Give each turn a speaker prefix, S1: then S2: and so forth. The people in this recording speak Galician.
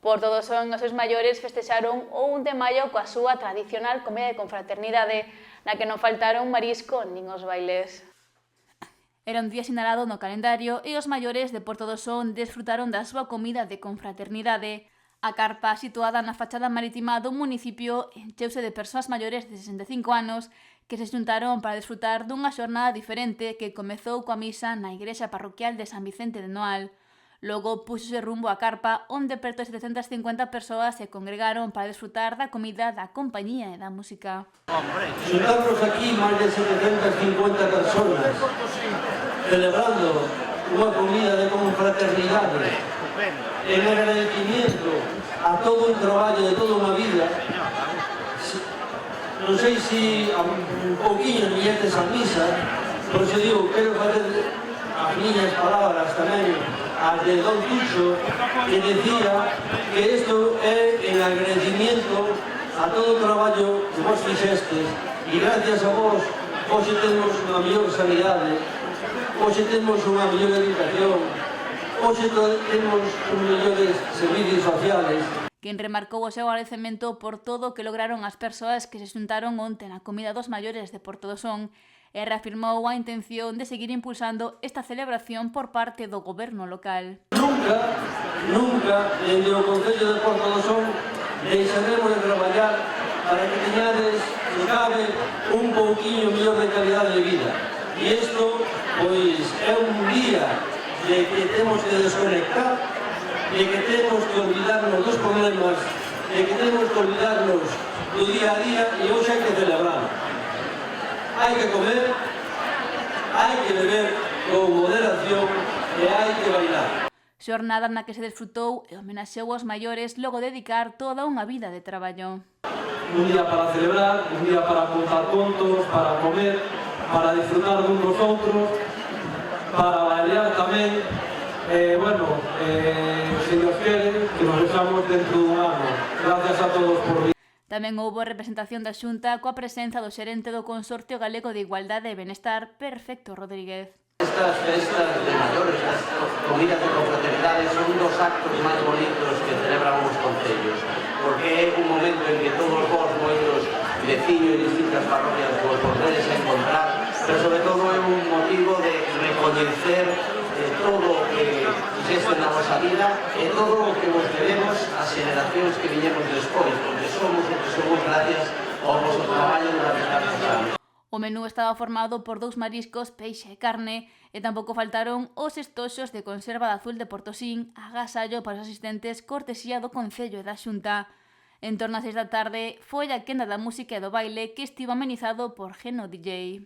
S1: Por todos son os seus maiores festexaron o 1 de maio coa súa tradicional comida de confraternidade, na que non faltaron marisco nin os bailes. Era un día sinalado no calendario e os maiores de Porto do Son desfrutaron da súa comida de confraternidade. A carpa, situada na fachada marítima do municipio, encheuse de persoas maiores de 65 anos que se xuntaron para desfrutar dunha xornada diferente que comezou coa misa na igrexa parroquial de San Vicente de Noal. Logo puxose rumbo á carpa, onde perto de 750 persoas se congregaron para desfrutar da comida, da compañía e da música.
S2: Xuntarnos aquí máis de 750 personas celebrando unha comida de confraternidade en agradecimiento a todo un traballo de toda unha vida. Non sei se un pouquinho viñetes a misa, por iso digo, quero facer as miñas palabras tamén as de Don Tuxo, que decía que isto é en agradecimiento a todo o traballo que vos fixestes e gracias a vos hoxe temos unha mellor sanidade, hoxe temos unha mellor educación, hoxe temos uns mellores servicios sociales.
S1: Quen remarcou o seu agradecemento por todo o que lograron as persoas que se xuntaron onte na comida dos maiores de Porto do Son e reafirmou a intención de seguir impulsando esta celebración por parte do goberno local.
S2: Nunca, dende o Concello de Porto do Son, deixaremos de traballar para que teñades, se cabe, un pouquiño mellor de calidade de vida. E isto, pois, é un día de que temos que desconectar, de que temos que olvidarnos dos problemas, de que temos que olvidarnos do día a día e hoxe hai que celebrar. Hai que comer, hai que beber con moderación e hai que bailar.
S1: Xornada na que se desfrutou e homenaxeou aos maiores logo de dedicar toda unha vida de traballo.
S2: Un día para celebrar, un día para contar contos, para comer, para disfrutar dun dos outros, para bailar tamén. Se Dios quere, que nos vexamos dentro dun ano. Gracias a todos por vir.
S1: Tamén houbo representación da Xunta coa presenza do xerente do Consorcio Galego de Igualdade e Benestar, Perfecto Rodríguez.
S3: Estas festas de maiores, estas comidas de confraternidade son dos actos máis bonitos que celebran os concellos, porque é un momento en que todos vos, moitos veciños e distintas parroquias, vos volvedes a encontrar, pero sobre todo é un motivo de recoñecer todo o que fixeste na vosa vida e todo o que vos debemos ás xeracións que viñemos despois, porque somos o que somos gracias ao vosso traballo durante tantos anos.
S1: O menú estaba formado por 2 mariscos, peixe e carne, e tampouco faltaron os estoxos de conserva de azul de Portosín, agasallo para os asistentes, cortesía do Concello e da Xunta. En torno ás 6 da tarde foi a quenda da música e do baile que estivo amenizado por Geno DJ.